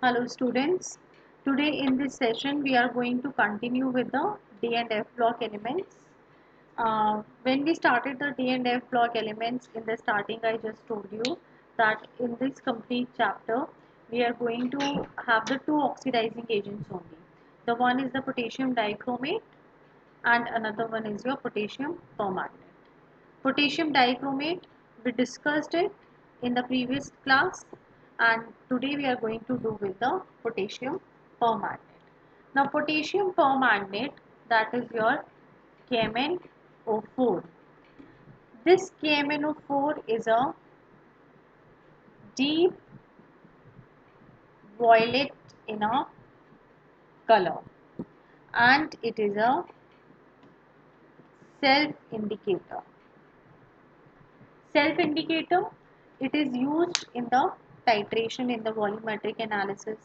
Hello students. Today in this session we are going to continue with the D and F block elements. When we started the D and F block elements in the starting, I just told you that in this complete chapter we are going to have the two oxidizing agents only. The one is the potassium dichromate and another one is your potassium permanganate. Potassium dichromate, we discussed it in the previous class, and today we are going to do with the potassium permanganate. Now potassium permanganate, that is your KMnO4. This KMnO4 is a deep violet in a color, and it is a self indicator. Self indicator, it is used in the titration in the volumetric analysis.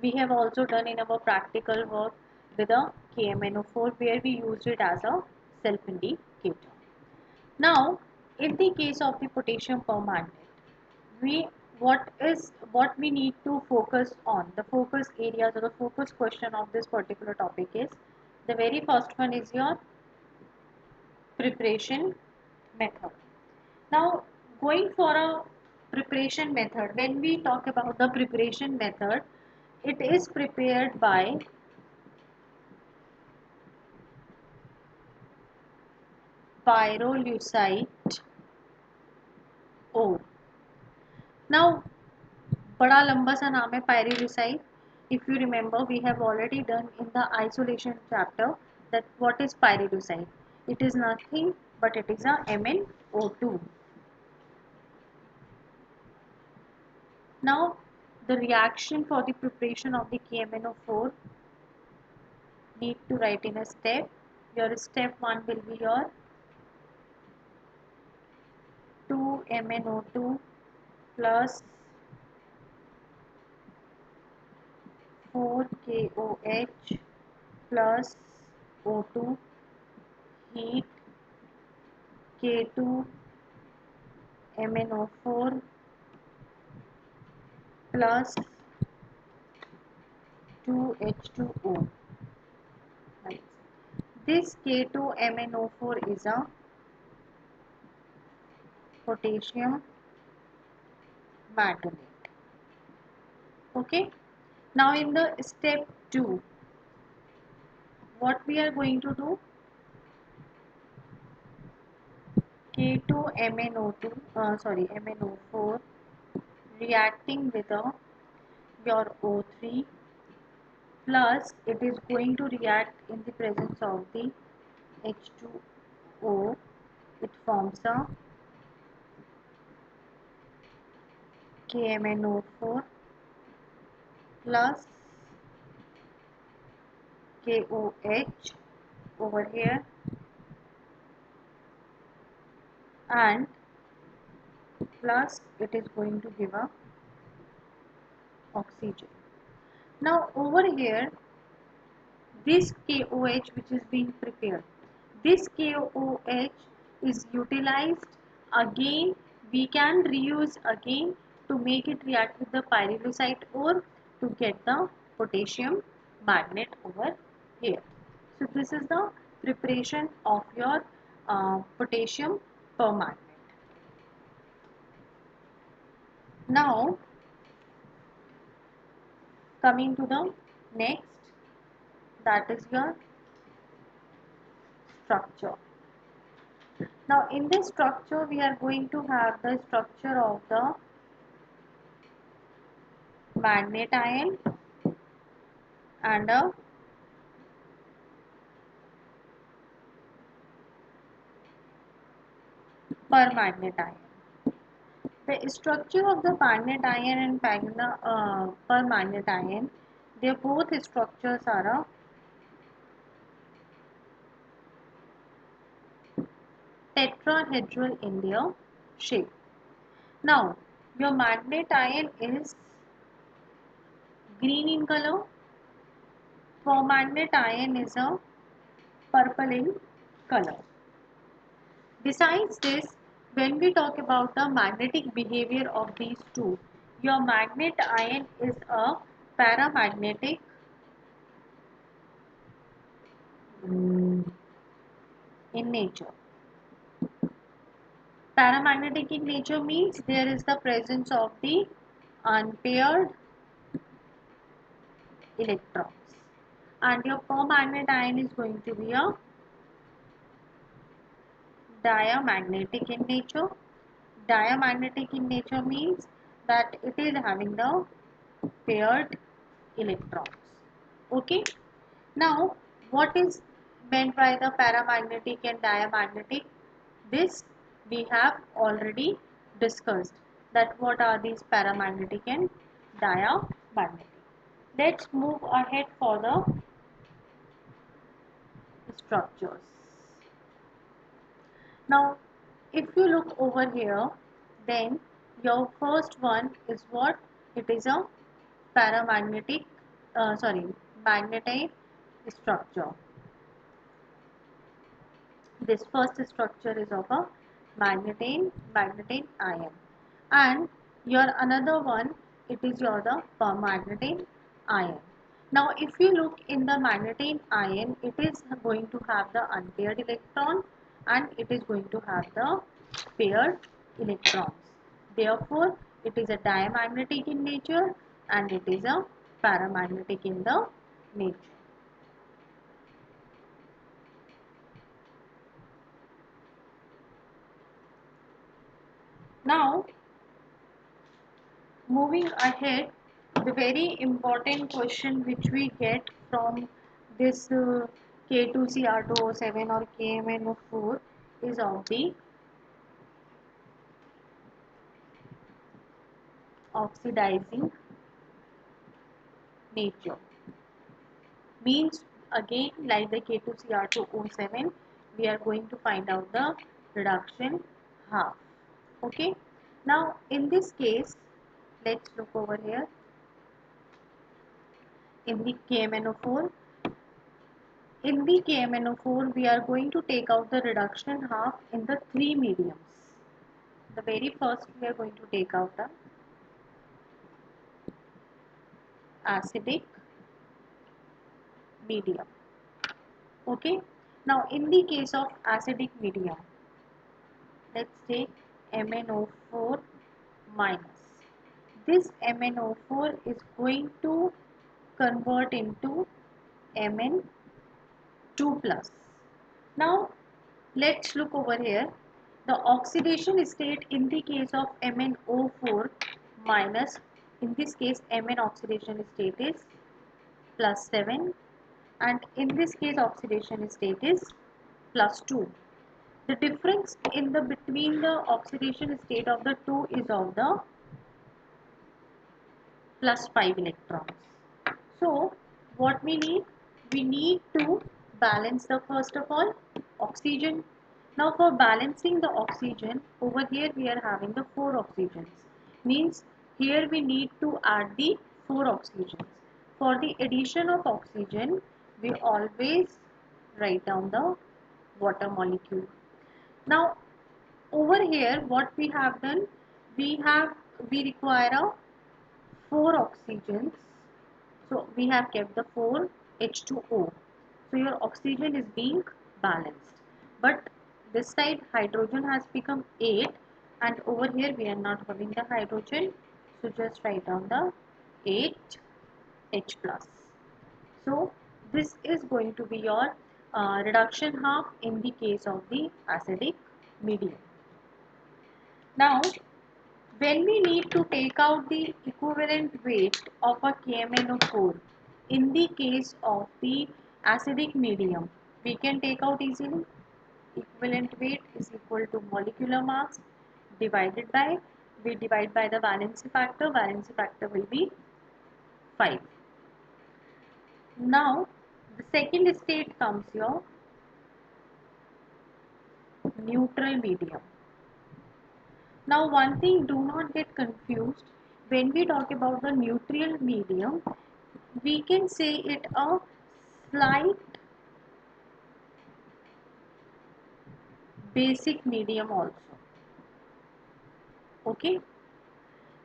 We have also done in our practical work with a KMnO4 where we used it as a self indicator. Now, in the case of the potassium permanganate, we what we need to focus on, the focus areas or the focus question of this particular topic is, the very first one is your preparation method. Now, going for a preparation method, when we talk about the preparation method, it is prepared by pyrolusite ore. Now, बड़ा लंबा सा नाम है pyrolusite. If you remember, we have already done in the isolation chapter that what is pyrolusite. It is nothing but it is a MnO2. Now, the reaction for the preparation of the KMnO4 need to write in a step. Your step 1 will be your 2MnO2 plus 4KOH plus O2 heat K2MnO4 plus 2H2O. Right. This K2MnO4 is a potassium manganate. Okay. Now in the step 2, what we are going to do, K2MnO2 MnO4 reacting with your O3 plus it is going to react in the presence of the H2O. It forms a KMnO4 plus KOH over here, and plus it is going to give a oxygen. Now over here, this KOH which is being prepared, this KOH is utilized again. We can reuse again to make it react with the pyrolusite ore to get the potassium magnet over here. So this is the preparation of your potassium permanganate. Now coming to the next, that is your structure. Now in this structure we are going to have the structure of the magnet ion and a permanganate ion. The structure of the magnet ion and permanganate ion, their both structures are a tetrahedral in their shape. Now your magnet ion is green in color, permanganate ion is a purple in color. Besides this, when we talk about the magnetic behavior of these two, your magnet ion is a paramagnetic in nature. Paramagnetic in nature means there is the presence of the unpaired electrons, and your permanent ion is going to be a diamagnetic in nature. Diamagnetic in nature means that it is having the paired electrons. Okay. Now, what is meant by the paramagnetic and diamagnetic? This we have already discussed, that what are these paramagnetic and diamagnetic. Let's move ahead for the structures. Now, if you look over here, then your first one is what? It is a paramagnetic, magnetite structure. This first structure is of a magnetite ion, and your another one, it is your the permagnetite ion. Now, if you look in the magnetite ion, it is going to have the unpaired electron and it is going to have the paired electrons. Therefore, it is a diamagnetic in nature and it is a paramagnetic in the nature. Now, moving ahead, the very important question which we get from this K2CR2O7 or KMnO4 is of the oxidizing nature. Means again, like the K2CR2O7, we are going to find out the reduction half. Okay. Now, in this case, let's look over here. In the KMnO4, we are going to take out the reduction half in the three mediums. The very first, we are going to take out the acidic medium. Okay. Now, in the case of acidic medium, let's take MnO4 minus. This MnO4 is going to convert into Mn2 plus. Now, let's look over here. The oxidation state in the case of MnO4 minus, in this case Mn oxidation state is +7, and in this case oxidation state is +2. The difference in the between the oxidation state of the two is of the +5 electrons. So what we need? We need to balance the first of all oxygen. Now for balancing the oxygen, over here we are having the 4 oxygens. Means here we need to add the 4 oxygens. For the addition of oxygen, we always write down the water molecule. Now over here what we have done, we require a 4 oxygens. So we have kept the 4 H2O. So your oxygen is being balanced. But this side hydrogen has become 8 and over here we are not having the hydrogen. So just write down the 8 H plus. So this is going to be your reduction half in the case of the acidic medium. Now, when we need to take out the equivalent weight of a KMnO4 in the case of the acidic medium, we can take out easily. Equivalent weight is equal to molecular mass divided by, we divide by the valency factor will be 5. Now, the second state comes your neutral medium. Now one thing, do not get confused. When we talk about the neutral medium, we can say it a slight basic medium also. Okay.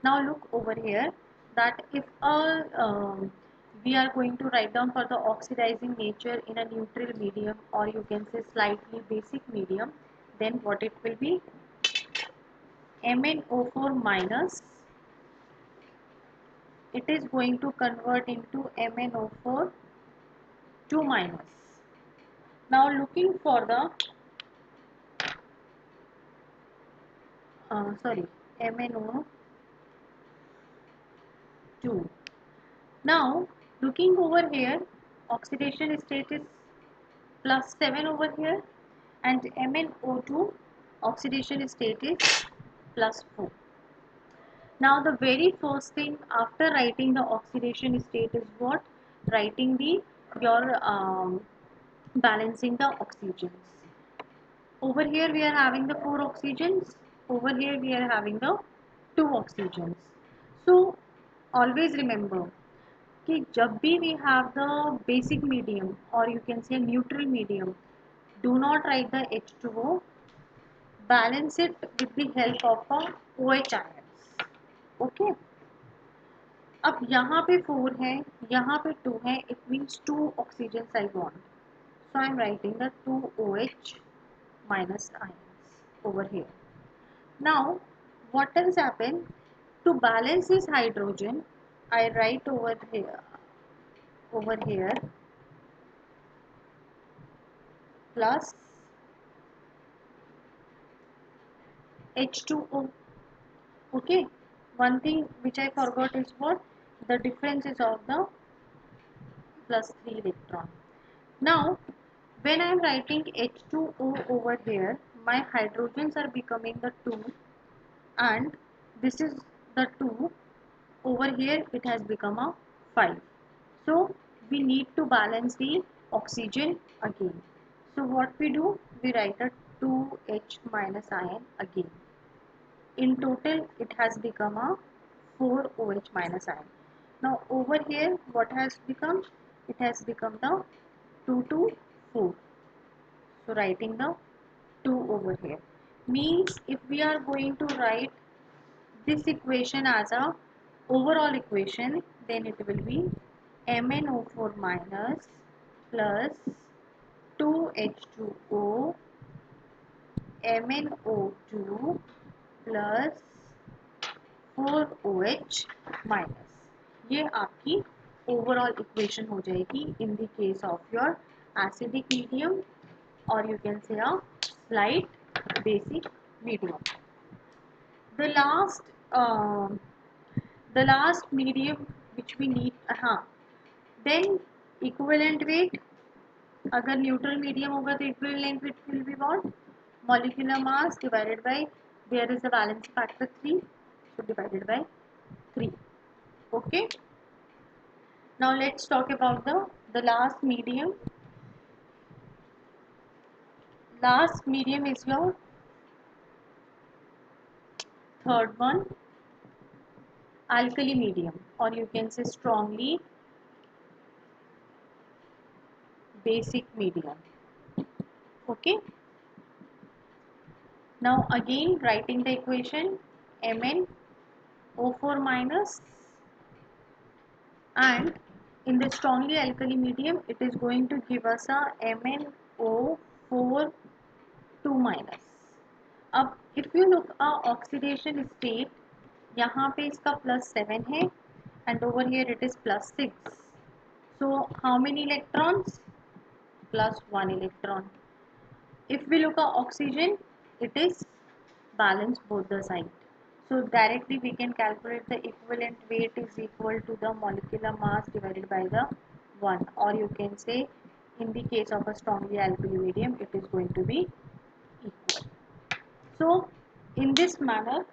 Now look over here. that if we are going to write down for the oxidizing nature in a neutral medium, or you can say slightly basic medium, then what it will be? MnO4 minus, it is going to convert into MnO4 2 minus. Now looking for the sorry, MnO2. Now looking over here, oxidation state is plus 7 over here, and MnO2 oxidation state is plus 4. Now the very first thing after writing the oxidation state is what? Writing the your balancing the oxygens. Over here we are having the 4 oxygens. Over here we are having the 2 oxygens. So always remember कि जब भी we have the basic medium, or you can say neutral medium, do not write the H2O, balance it with the help of a OH ions. Okay. अब यहाँ पे 4 है, यहाँ पे 2 है, it means 2 oxygens I want. So I am writing the 2 OH minus ions over here. Now what has happened? To balance this hydrogen, I write over here plus H2O. Okay. One thing which I forgot is what? The differences of the plus 3 electron. Now when I am writing H2O over here, my hydrogens are becoming the 2, and this is the 2. Over here it has become a 5. So we need to balance the oxygen again. So what we do? We write a 2H minus ion again. In total it has become a 4OH minus ion. Now over here what has become? It has become the 2 to 4. So writing the 2 over here means if we are going to write this equation as a overall equation, then it will be MnO4 minus plus 2H2O MnO2 plus 4OH minus. ये आपकी overall equation हो जाएगी in the case of your acidic medium, or you can say a slight basic medium. The last uh, the last medium which we need, then equivalent weight. अगर neutral medium होगा तो equivalent weight will be what? Molecular mass divided by, there is a valence factor 3, so divided by 3. Okay. Now let's talk about the last medium. Last medium is your third one, alkali medium, or you can say strongly basic medium. Okay. Now again writing the equation, MnO4 minus, and in the strongly alkali medium it is going to give us a MnO4 2 minus. अब if you look oxidation state, यहाँ पे इसका plus 7 है, and over here it is plus 6. So how many electrons? Plus 1 electron. If we look at oxygen, it is balanced both the sides. So directly we can calculate the equivalent weight is equal to the molecular mass divided by the 1, or you can say in the case of a strongly alkali medium it is going to be equal. So in this manner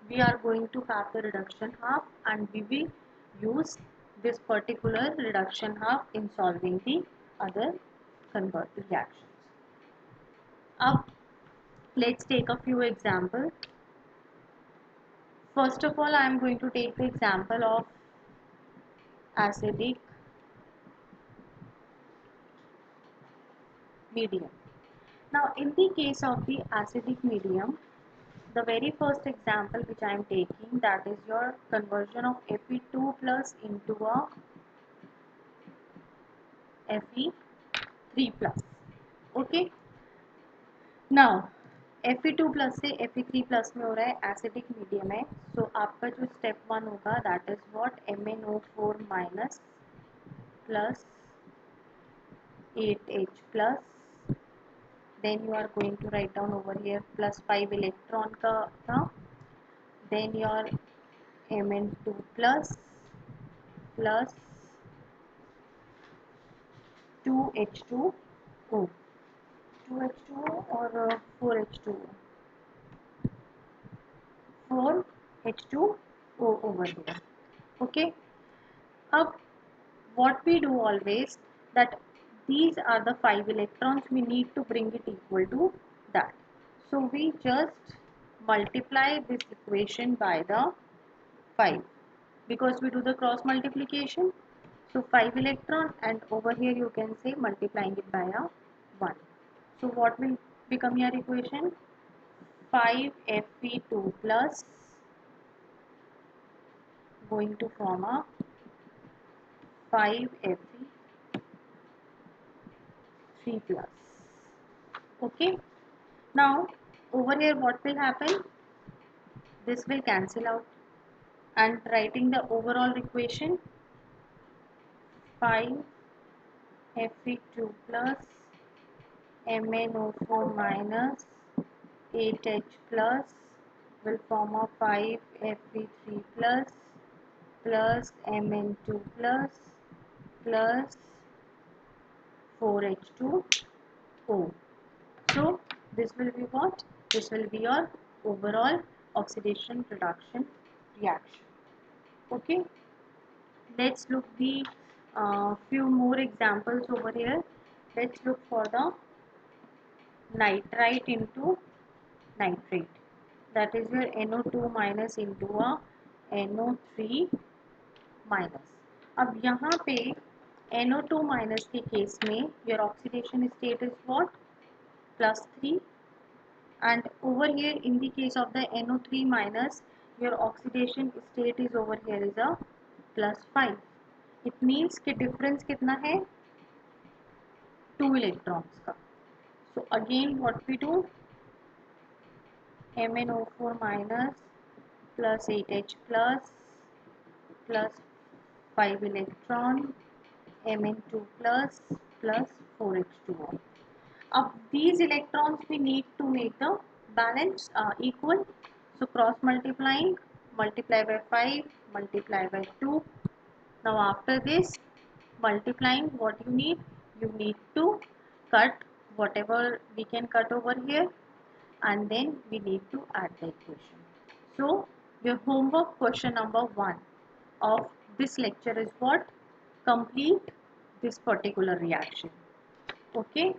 we are going to have the reduction half, and we will use this particular reduction half in solving the other convert reactions. Now let's take a few examples. First of all, I am going to take the example of acidic medium. Now in the case of the acidic medium, the very first example which I am taking, that is your conversion of Fe2 plus into a Fe3 plus. Okay. Now Fe2 plus से Fe3 plus में हो रहा है acidic medium है, सो आपका जो step one होगा that is what MnO4 minus plus 8H plus, then you are going to write down over here plus 5 electron का था, then your Mn2 plus plus 2H2O, 2H2O और 4H2O, 4H2O over here. Okay. अब what we do always, that these are the 5 electrons, we need to bring it equal to that. So we just multiply this equation by the 5 because we do the cross multiplication. So 5 electron, and over here you can say multiplying it by a 1. So what will become your equation? 5 Fe2 plus going to form a 5 Fe3 plus. Okay. Now over here what will happen? This will cancel out, and writing the overall equation, 5 Fe2 plus MnO4 minus 8H plus will form a 5 Fe3 plus plus Mn2 plus plus 4H2O. So this will be what? This will be your overall oxidation reduction reaction. Okay. Let's look the few more examples over here. Let's look for the nitrite into nitrate. That is your NO2 minus into a NO3 minus. अब यहाँ पे NO2 minus के case में your oxidation state is what? +3. And over here in the case of the NO3 minus, your oxidation state is over here is a +5. It means कि difference कितना है? 2 electrons का. So again what we do? MnO4 minus plus 8H plus plus 5 electron Mn2 plus plus 4H2O. अब these electrons we need to make the balance equal. So cross multiplying, multiply by 5, multiply by 2. Now after this multiplying, what you need? You need to cut whatever we can cut over here, and then we need to add the equation. So your homework question number 1 of this lecture is what? Complete this particular reaction. Okay,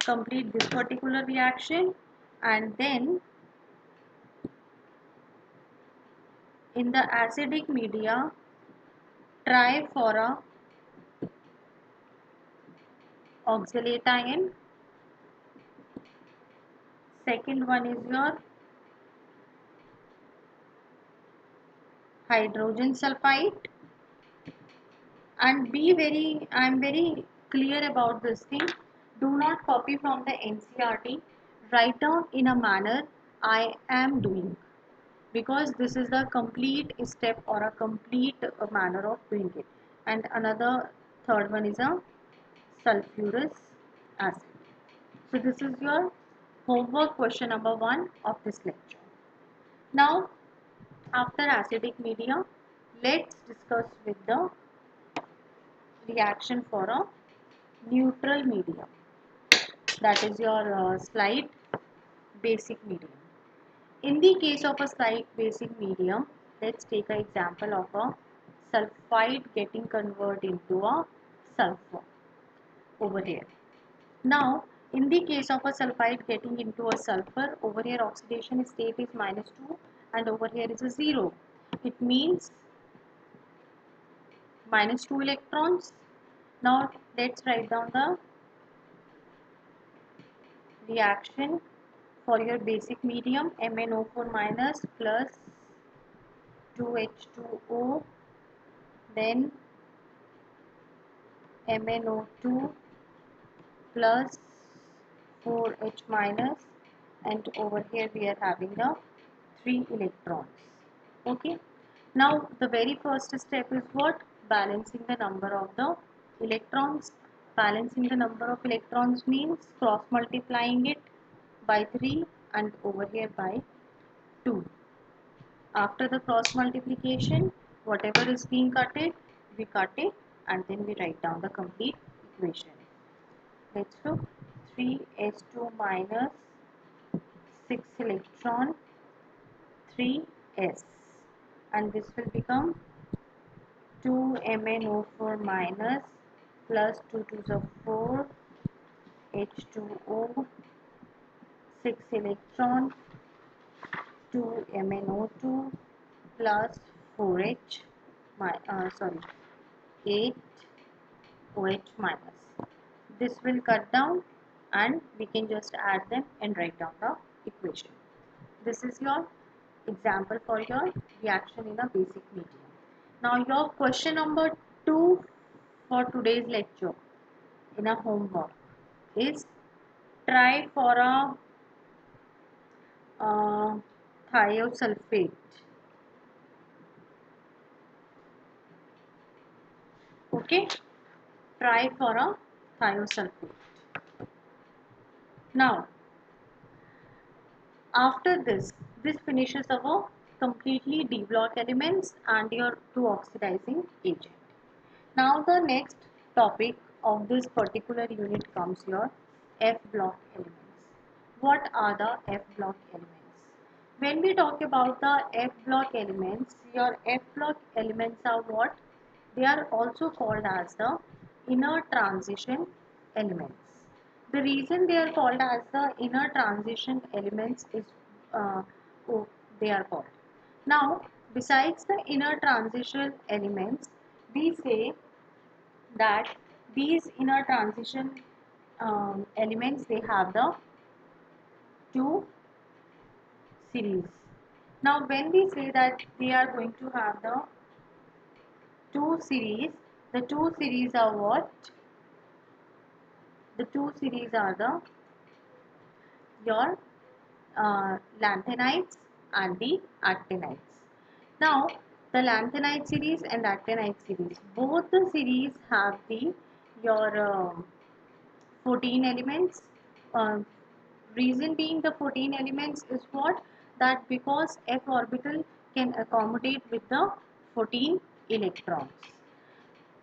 complete this particular reaction, and then in the acidic media try for a oxalate ion. Second one is your hydrogen sulfide, and I am very clear about this thing. Do not copy from the NCERT. Write down in a manner I am doing, because this is the complete step or a complete manner of doing it. And another third one is a sulfurous acid. So this is your homework question number 1 of this lecture. Now after acidic media, let's discuss with the reaction for a neutral medium. That is your slight basic medium. In the case of a slight basic medium, let's take an example of a sulfide getting converted into a sulfur over here. Now, in the case of a sulfide getting into a sulfur, over here oxidation state is -2 and over here is a 0. It means -2 electrons. Now, let's write down the reaction for your basic medium, MnO4 minus plus 2H2O, then MnO2 plus 4H minus, and over here we are having the 3 electrons. Okay. Now the very first step is what? Balancing the number of the electrons. Balancing the number of electrons means cross multiplying it by 3 and over here by 2. After the cross multiplication, whatever is being cutted, we cut it and then we write down the complete equation. Let's look. 3s2 minus 6 electron 3s, and this will become 2MnO4 minus plus 2 2s of 4 H2O 6 electron 2MnO2 plus 4H 8 OH minus. This will cut down and we can just add them and write down the equation. This is your example for your reaction in a basic medium. Now your question number 2 for today's lecture in a homework is try for a thiosulfate. Okay, try for a thiosulfate. Now after this finishes our completely D block elements and your 2 oxidizing agent. Now the next topic of this particular unit comes your F block elements. What are the F block elements? When we talk about the F block elements, your F block elements are what? They are also called as the inner transition elements. The reason they are called as the inner transition elements is uh, oh, they are called. Now, besides the inner transition elements, we say that these inner transition elements, they have the two series. Now, when we say that they are going to have the two series are what? The two series are the your lanthanides and the actinides. Now, the lanthanide series and actinide series, both the series have the your 14 elements. Uh, Reason being the 14 elements is what? That because f orbital can accommodate with the 14 electrons.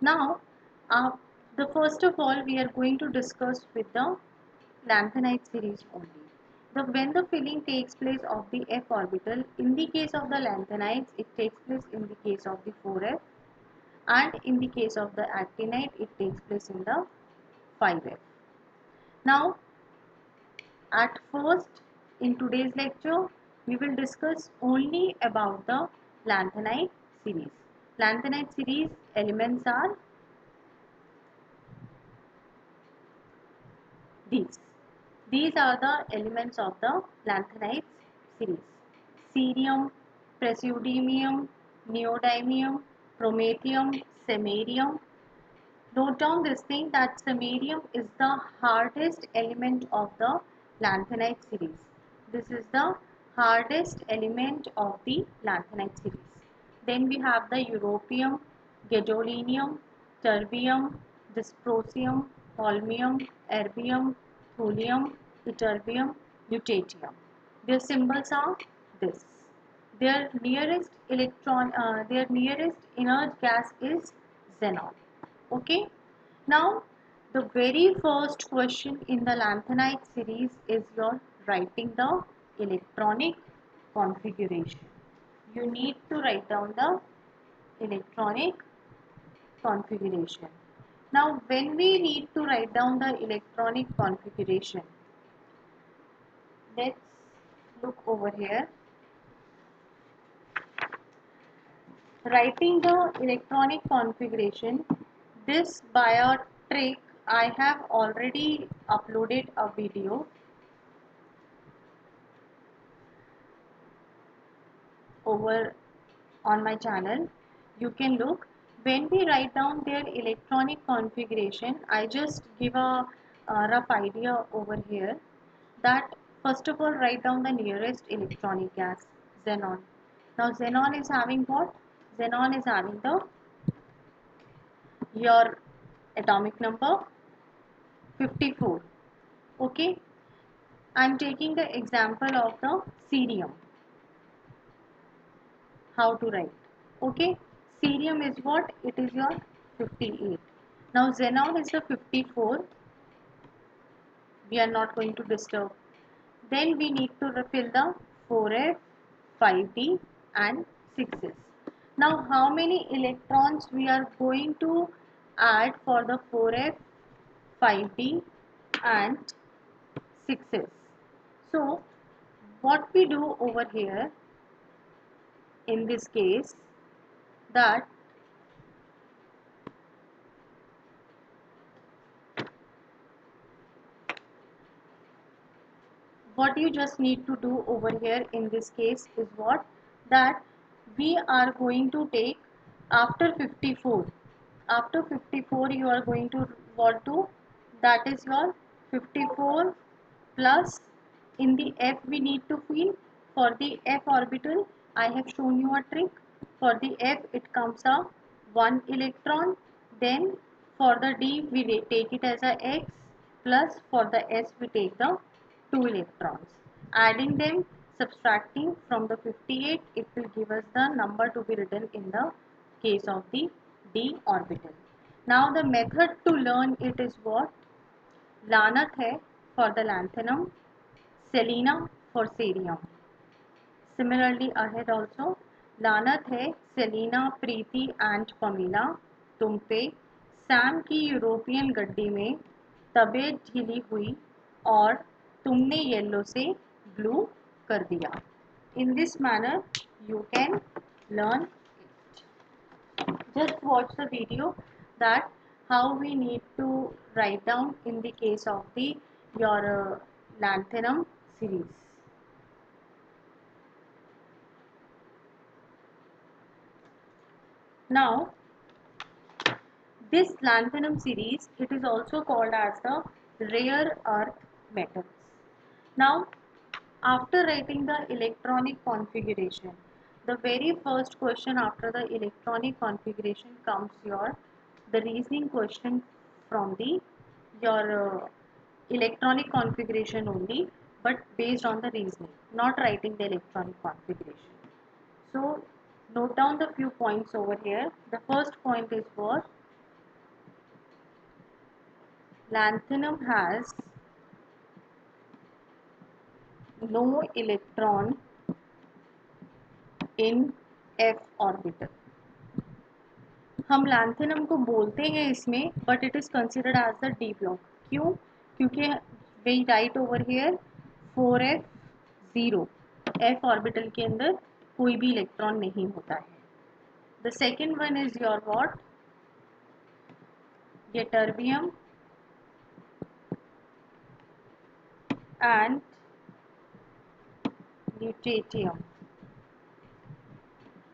Now, uh, the first of all, we are going to discuss with the lanthanide series only. When the filling takes place of the f orbital, in the case of the lanthanides, it takes place in the case of the 4f, and in the case of the actinide, it takes place in the 5f. Now, at first, in today's lecture, we will discuss only about the lanthanide series. Lanthanide series elements are these. These are the elements of the lanthanide series: cerium, praseodymium, neodymium, promethium, samarium. Note down this thing that samarium is the hardest element of the lanthanide series. This is the hardest element of the lanthanide series. Then we have the europium, gadolinium, terbium, dysprosium, holmium, erbium, thulium, ytterbium, lutetium. Their symbols are this. Their nearest inert gas is xenon. Okay. Now, the very first question in the lanthanide series is your writing the electronic configuration. You need to write down the electronic configuration. Now, when we need to write down the electronic configuration, let's look over here. Writing the electronic configuration, this by a trick, I have already uploaded a video. over on my channel. You can look. When we write down their electronic configuration, I just give a rough idea over here that first of all write down the nearest electronic gas, xenon. Now xenon is having what? Xenon is having the your atomic number 54. Okay, I'm taking the example of the cerium. How to write? Okay, cerium is what? It is your 58. Now xenon is the 54. We are not going to disturb. Then we need to fill the 4f, 5d and 6s. Now how many electrons we are going to add for the 4f, 5d and 6s? So what we do over here in this case, that what you just need to do over here in this case is what, that we are going to take after 54. After 54 you are going to what do, that is your 54 plus, in the F we need to fill. For the F orbital I have shown you a trick. For the F it comes a 1 electron. Then for the D we take it as a X, plus for the S we take the 2 electrons. Adding them, subtracting from the 58, it will give us the number to be written in the case of the D orbital. Now the method to learn it is what? Lanath hai for the lanthanum, Selena for cerium. Similarly ahead also, लानत है Selina, Preeti and पमीला तुम पे, Sam की European गड्डी में तबीयत ढीली हुई और तुमने येलो से ब्लू कर दिया. In this manner you can learn it. Just watch the video that how we need to write down in the case of the your lanthanum series. Now this lanthanum series, it is also called as the rare earth metals. Now after writing the electronic configuration, the very first question after the electronic configuration comes your the reasoning question from the your electronic configuration only, but based on the reasoning, not writing the electronic configuration. So note down the few points over here. The first point is what? Lanthanum has no electron in f orbital. हम lanthanum को बोलते हैं इसमें, but it is considered as the D block. क्यों? क्योंकि we write over here 4f0, f orbital के अंदर कोई भी इलेक्ट्रॉन नहीं होता है. The second one is your what? ये terbium and lutetium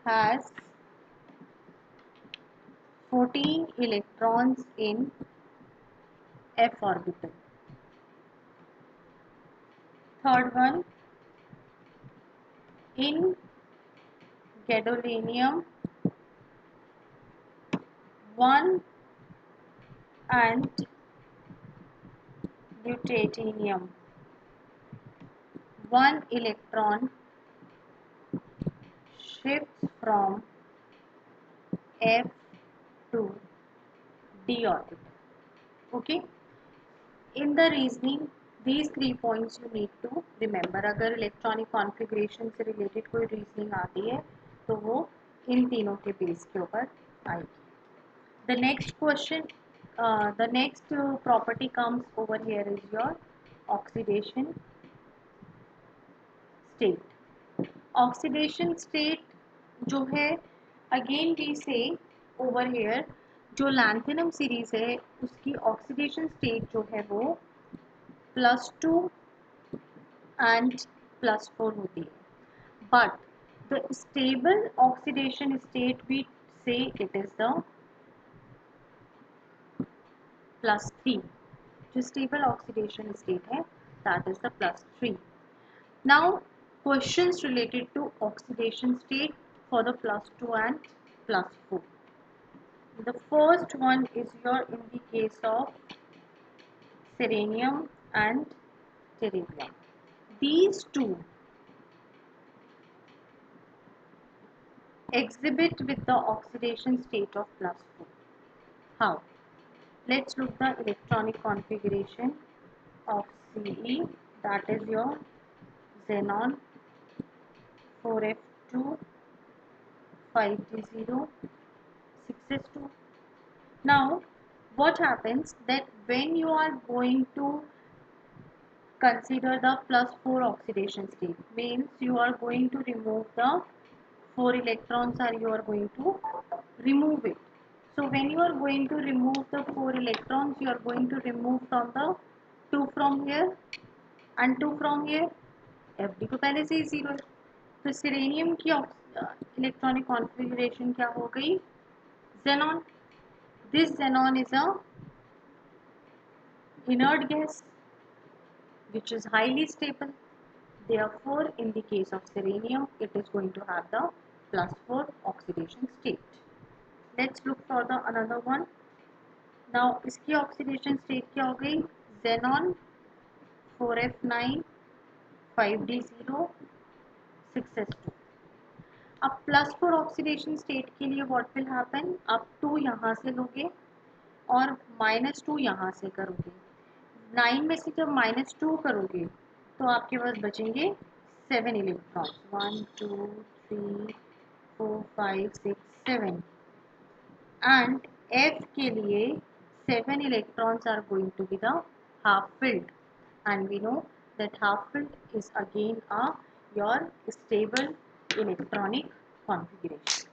has 14 electrons in f orbital. Third one, in gadolinium 1 and lutetium 1 electron shifts from f to d orbital. Okay, in the reasoning these 3 points you need to remember. अगर electronic configuration से related कोई reasoning आती है तो वो इन तीनों के base के ऊपर आएगी. The next question, the next property comes over here is your oxidation state. Oxidation state जो है, again we say over here, जो लैंथेनम सीरीज है उसकी ऑक्सीडेशन स्टेट जो है वो +2 एंड +4 होती है. But The stable oxidation state, we say it is the +3. जो stable oxidation state है, that is the +3. Now, questions related to oxidation state for the +2 and +4. The first one is your in the case of selenium and terbium. These two exhibit with the oxidation state of +4. How? Let's look the electronic configuration of Ce, that is your xenon 4f2 5d0 6s2. Now, what happens that when you are going to consider the +4 oxidation state, means you are going to remove the 4 electrons, or you are going to remove it. So when you are going to remove the 4 electrons, you are going to remove from the 2 from here and 2 from here. FD को पहले से ही 0 है, तो selenium की electronic configuration क्या हो गई? xenon. This xenon is a inert gas which is highly stable. Therefore, in the case of selenium, it is going to have the +4 oxidation state. Let's look for the another one. Now, इसकी oxidation state क्या हो गई? Xenon 4f9 5d0 6s2. अब +4 oxidation state के लिए what will happen? आप 2 यहाँ से लोगे और -2 यहाँ से करोगे. 9 में से जब -2 करोगे तो आपके पास बचेंगे 7 इलेक्ट्रॉन्स. 1 2 3 4 5 6 7. And F के लिए 7 electrons are going to be the half filled, and we know that half filled is again your stable electronic configuration.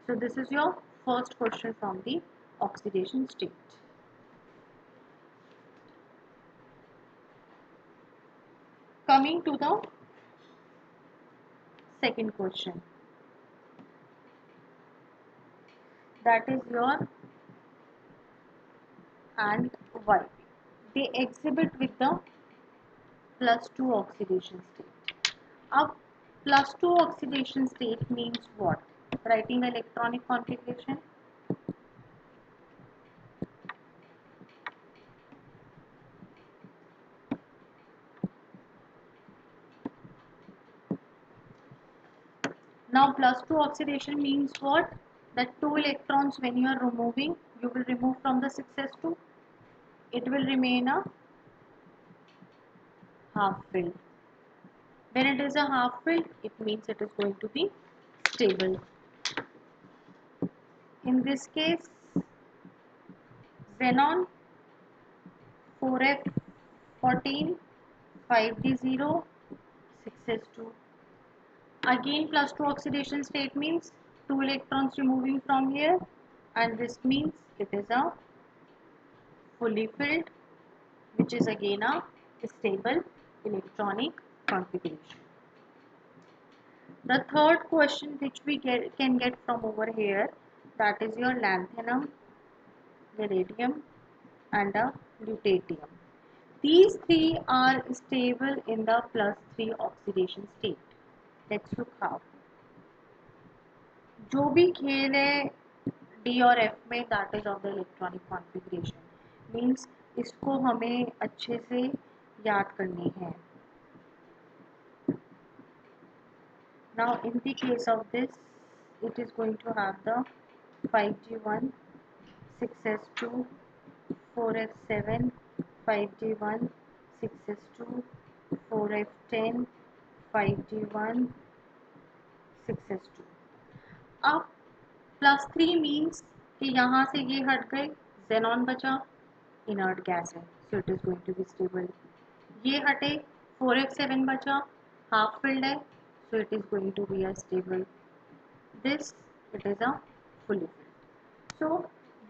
So this is your first question from the oxidation state. Coming to the second question, that is your and Y. They exhibit with the +2 oxidation state. अब +2 oxidation state means what? Writing the electronic configuration. Now +2 oxidation means what? That 2 electrons when you are removing, you will remove from the 6s2. It will remain a half filled. When it is a half filled, it means it is going to be stable. In this case, xenon 4f14 5d0 6s2. Again +2 oxidation state means 2 electrons removing from here, and this means it is a fully filled, which is again a stable electronic configuration. The third question which we can get from over here, that is your lanthanum, vanadium and a lutetium. These three are stable in the +3 oxidation state. Let's look how. जो भी खेल है D और F में, that is of the electronic configuration, means इसको हमें अच्छे से याद करनी है. Now in the case of this, it is going to have the 5d1 6s2 4f7 5d1 6s2 4f10 5d1 6s2. अब +3 मीन्स कि यहाँ से ये हट गए, xenon बचा, इनर्ट गैस है, so it is going to be stable. ये हटे, 4f7 बचा, हाफ फिल्ड है, so it is going to be a stable. This, it is a fully filled. So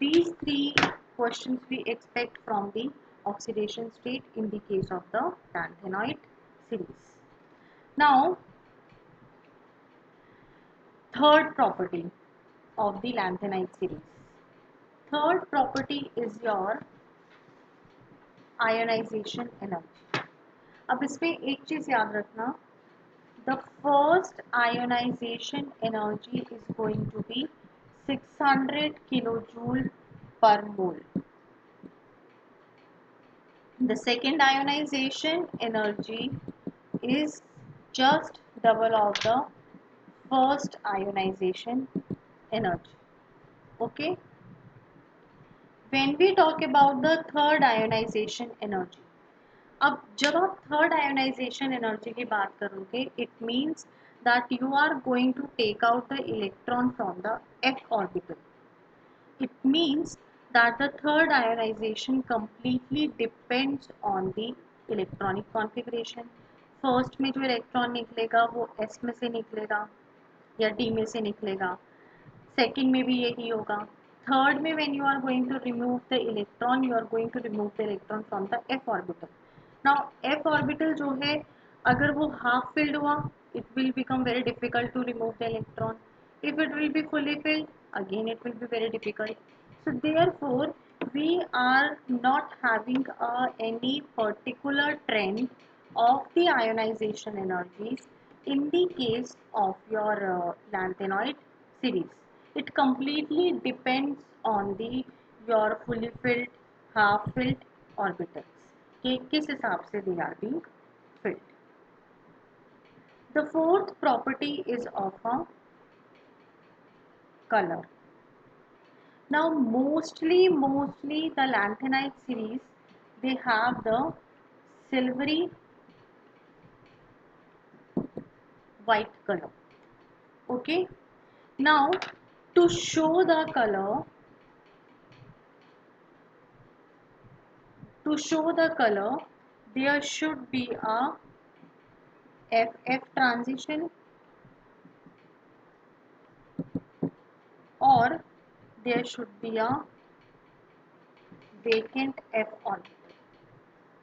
these three questions we expect from the oxidation state in the case of the lanthanoid series. Now third property of the lanthanide series. Third property is your ionization energy. अब इसमें एक चीज याद रखना, the first ionization energy is going to be 600 kilojoule per mole. The second ionization energy is just double of the first ionization energy. Okay. When we talk about the third ionization energy, अब जब आप third ionization energy की बात करोगे, it means that you are going to take out the electron from the F orbital. It means that the third ionization completely depends on the electronic configuration. First में जो electron निकलेगा वो S में से निकलेगा या डी में से निकलेगा, सेकेंड में भी यही होगा. थर्ड में when you are going to remove the electron, you are going to remove the electron from the F orbital. Now F orbital जो है, अगर वो हाफ फिल्ड हुआ, it will become very difficult to remove the electron. If it will be fully filled, again it will be very difficult. So therefore we are not having any particular trend of the ionization energies in the case of your lanthanoid series. It completely depends on the your fully filled, half filled orbitals कि किस हिसाब से they are being filled. The fourth property is of a color. Now mostly the lanthanide series, they have the silvery white color. Okay. Now to show the color, there should be a FF transition or there should be a vacant F orbital.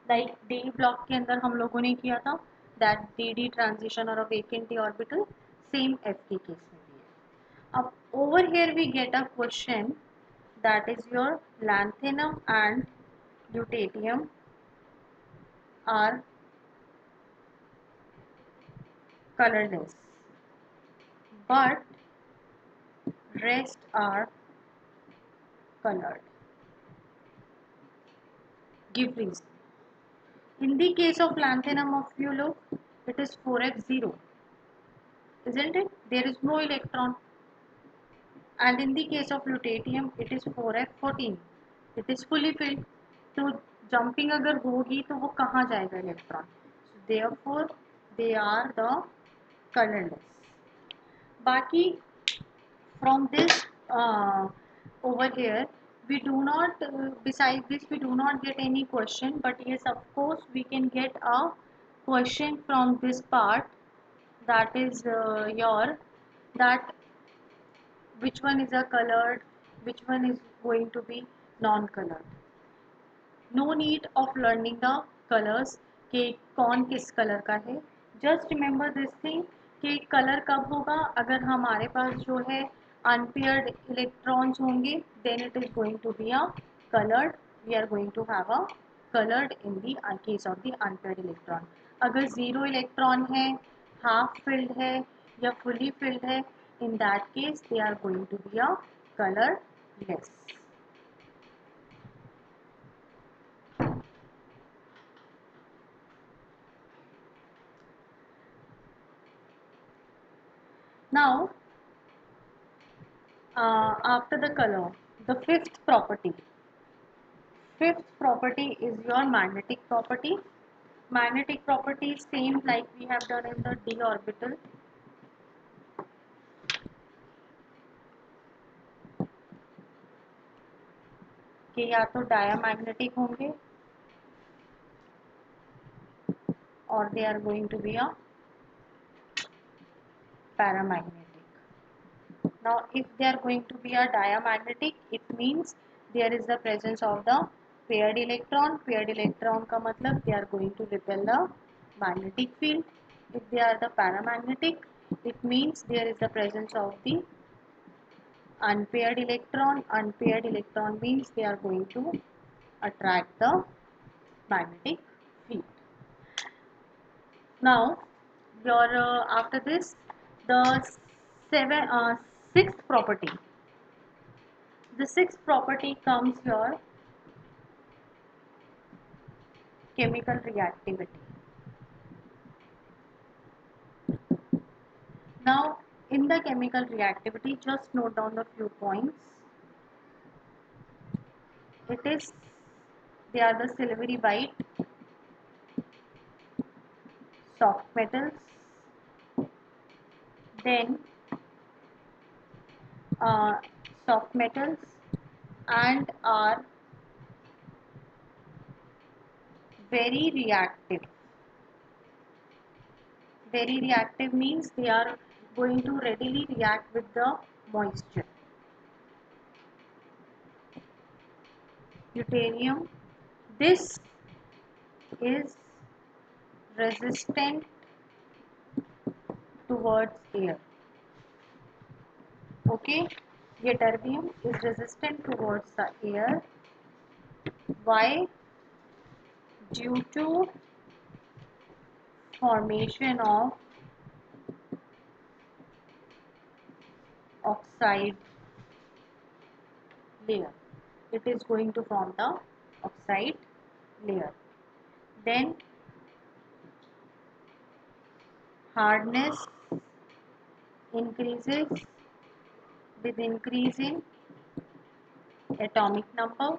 Like D block के अंदर हम लोगों ने किया था that D D transition और vacant D orbital, same F के case में भी है. अब over here we get a question that is your lanthanum and lutetium are colorless but rest are colored. Give reason. In the case of lanthanum, if you look, it is 4f0, isn't it? There is no electron. And in the case of lutetium, it is 4f14. It is fully filled. तो jumping अगर होगी तो वो कहाँ जाएगा electron? So therefore they are the colorless. बाकी from this over here we do not besides this we do not get any question, but yes, of course we can get a question from this part, that is your that which one is a colored, which one is going to be non-colored. No need of learning the colors कि कौन किस colour का है. Just remember this thing कि colour कब होगा, अगर हमारे पास जो है अनपेयर्ड इलेक्ट्रॉन्स होंगे, then it is going to be a coloured. We are going to have a coloured in the case of the unpaired electron. अगर जीरो इलेक्ट्रॉन है, हाफ फिल्ड है या फुली फिल्ड है, in that case they are going to be a colorless. Now after the color, the fifth property is your magnetic property. Magnetic property is same like we have done in the d orbital. कि या तो diamagnetic होंगे or they are going to be a paramagnetic. Now if they are going to be a diamagnetic, it means there is the presence of the paired electron. Paired electron का मतलब they are going to repel the magnetic field. If they are the paramagnetic, It means there is the presence of the unpaired electron. Unpaired electron means they are going to attract the magnetic field. Now, your after this, the sixth property. The sixth property comes your chemical reactivity. Now, in the chemical reactivity, just note down a few points. It is, they are the silvery white, soft metals, then uh, soft metals, and are very reactive. Very reactive means they are going to readily react with the moisture. Deuterium, this is resistant towards air. Okay, ytterbium is resistant towards the air. Why? Due to formation of oxide layer. It is going to form the oxide layer. Then hardness increases with increase in atomic number.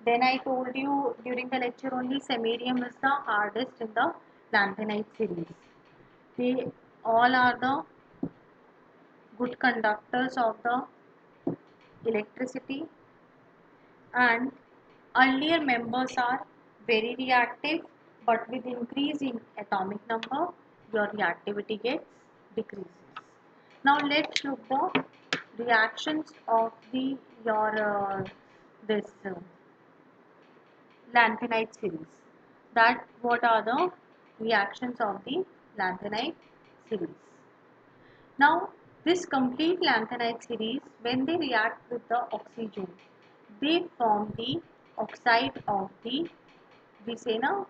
Then I told you during the lecture only samarium is the hardest in the lanthanide series. They all are the good conductors of the electricity, and earlier members are very reactive, but with increase in atomic number your reactivity gets decreases. Now let's look the reactions of the your this lanthanide series. That what are the reactions of the lanthanide series. Now this complete lanthanide series, when they react with the oxygen, they form the oxide of the, we say now,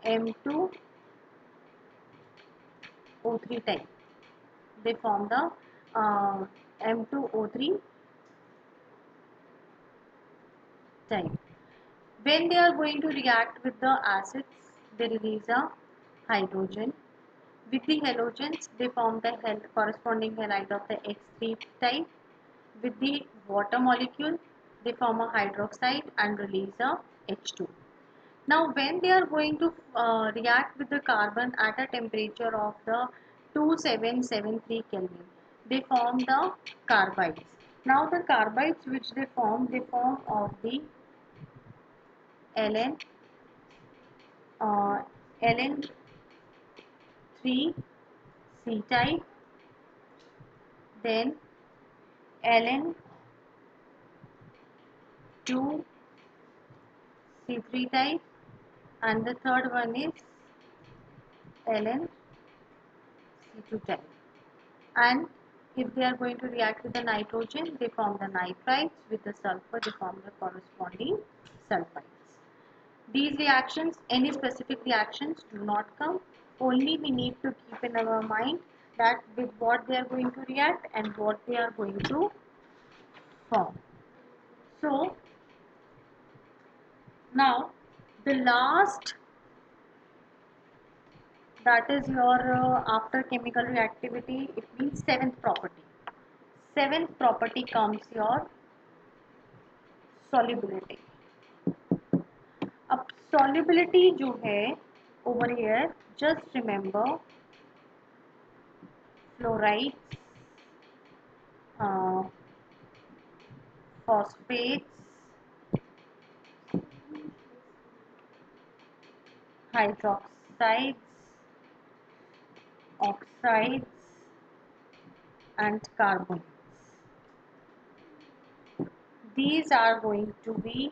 M2O3 type. They form the M2O3 type. When they are going to react with the acids, they release a hydrogen. With the halogens, they form the corresponding halide of the X3 type. With the water molecule, they form a hydroxide and release a H2. Now, when they are going to react with the carbon at a temperature of the 2773 Kelvin, they form the carbides. Now, the carbides which they form of the Ln, Ln3 C type, then Ln2 C3 type, and the third one is Ln C2 type. And if they are going to react with the nitrogen, they form the nitrides. With the sulfur, they form the corresponding sulfides. These reactions, any specific reactions do not come. Only we need to keep in our mind that with what they are going to react and what they are going to form. So, now the last, that is your after chemical reactivity, it means seventh property. Seventh property comes your solubility. अब solubility जो है over here, just remember fluorides, uh, phosphates, hydroxides, oxides, and carbonates. These are going to be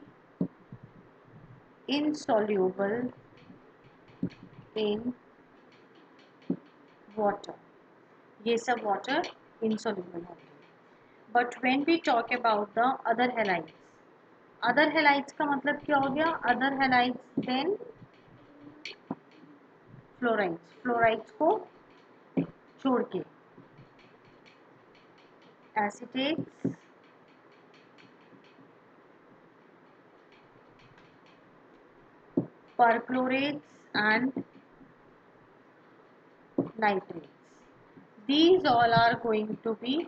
insoluble in water. ये सब water insoluble होंगे. But when we talk about the other halides, other halides का मतलब क्या हो गया? Other halides then fluorides, fluorides को छोड़ के acetates, perchlorates and nitrates. These all are going to be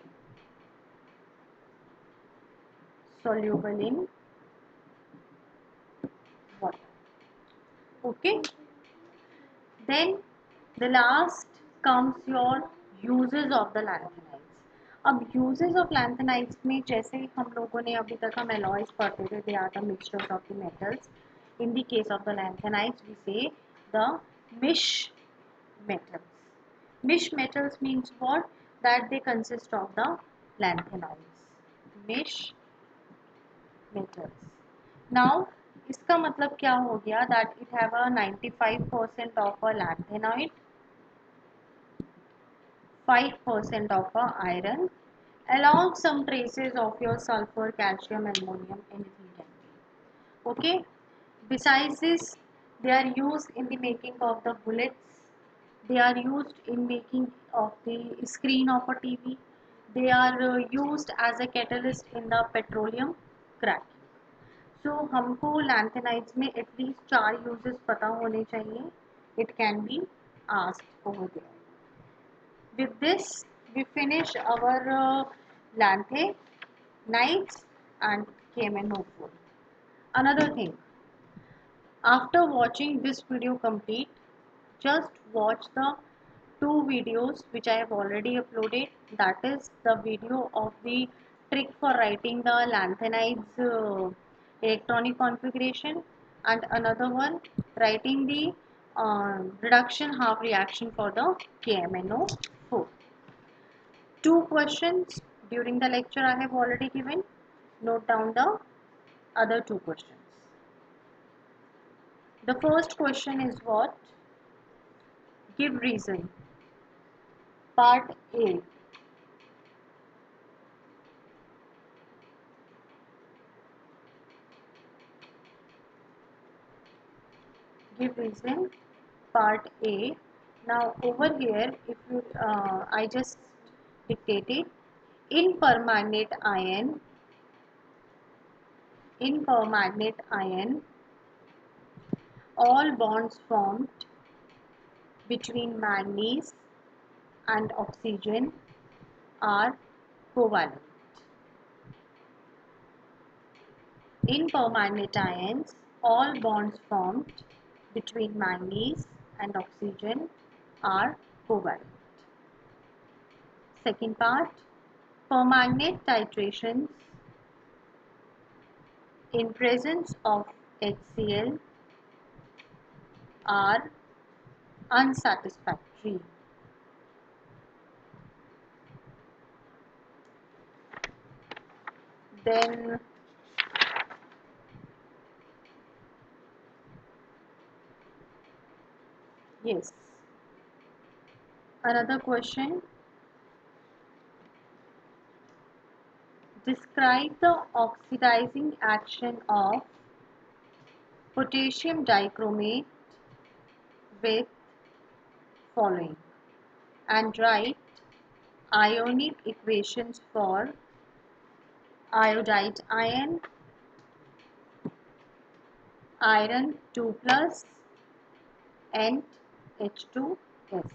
soluble in water. Okay. Then the last comes your uses of the lanthanides. अब uses of lanthanides में जैसे हम लोगों ने अभी तक हम alloys पढ़ते थे, they are the mixtures of the metals. In the case of the lanthanides, we say the mish metals. Mish metals means what? That they consist of the lanthanides. Mish metals. Now इसका मतलब क्या हो गया? That it have a 95% of a lanthanoid, 5% of a iron, along some traces of your sulfur, calcium, ammonium, anything can be. Okay. Besides this, they are used in the making of the bullets. They are used in making of the screen of a TV. They are used as a catalyst in the petroleum cracking. So हमको lanthanides में at least 4 uses पता होने चाहिए. It can be asked over there. With this, we finish our lanthanides and KMNO4. Another thing, after watching this video complete, just watch the 2 videos which I have already uploaded. That is the video of the trick for writing the lanthanides electronic configuration, and another one writing the reduction half reaction for the KMNO4. 2 questions during the lecture I have already given. Note down the other 2 questions. The first question is what? Give reason. Part A. Give reason. Part A. Now over here, if you, I just dictated in permanganate iron, all bonds formed between manganese and oxygen are covalent. In permanganate ions, all bonds formed between manganese and oxygen are covalent. Second part, permanganate titrations in presence of HCl are unsatisfactory. Then yes, another question, describe the oxidizing action of potassium dichromate with following, and write ionic equations for iodide ion, iron 2 plus, and H2S.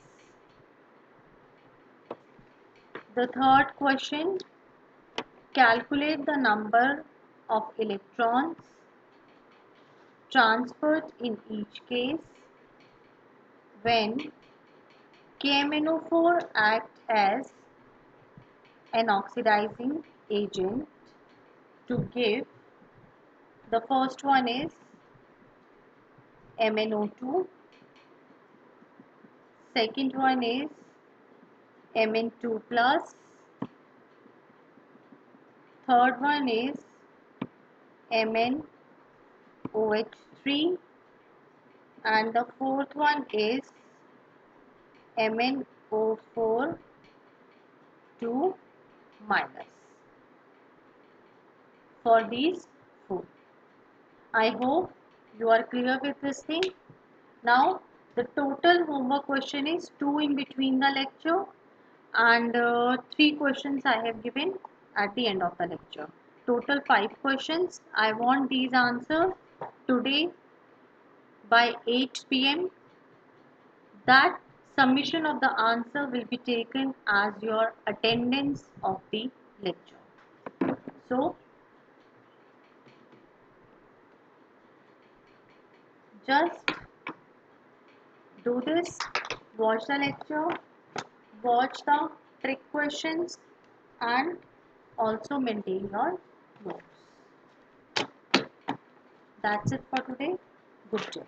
The third question, calculate the number of electrons transferred in each case when KMNO4 acts as an oxidizing agent to give, the first one is MnO2, second one is Mn2 plus, third one is MnOH3, and the fourth one is MnO4 2 minus for these 4. I hope you are clear with this thing. Now the total homework question is 2 in between the lecture, and 3 questions I have given at the end of the lecture. Total 5 questions. I want these answers today by 8 p.m. That submission of the answer will be taken as your attendance of the lecture. So just do this, watch the lecture, watch the trick questions, and also maintain your notes. That's it for today. Good day.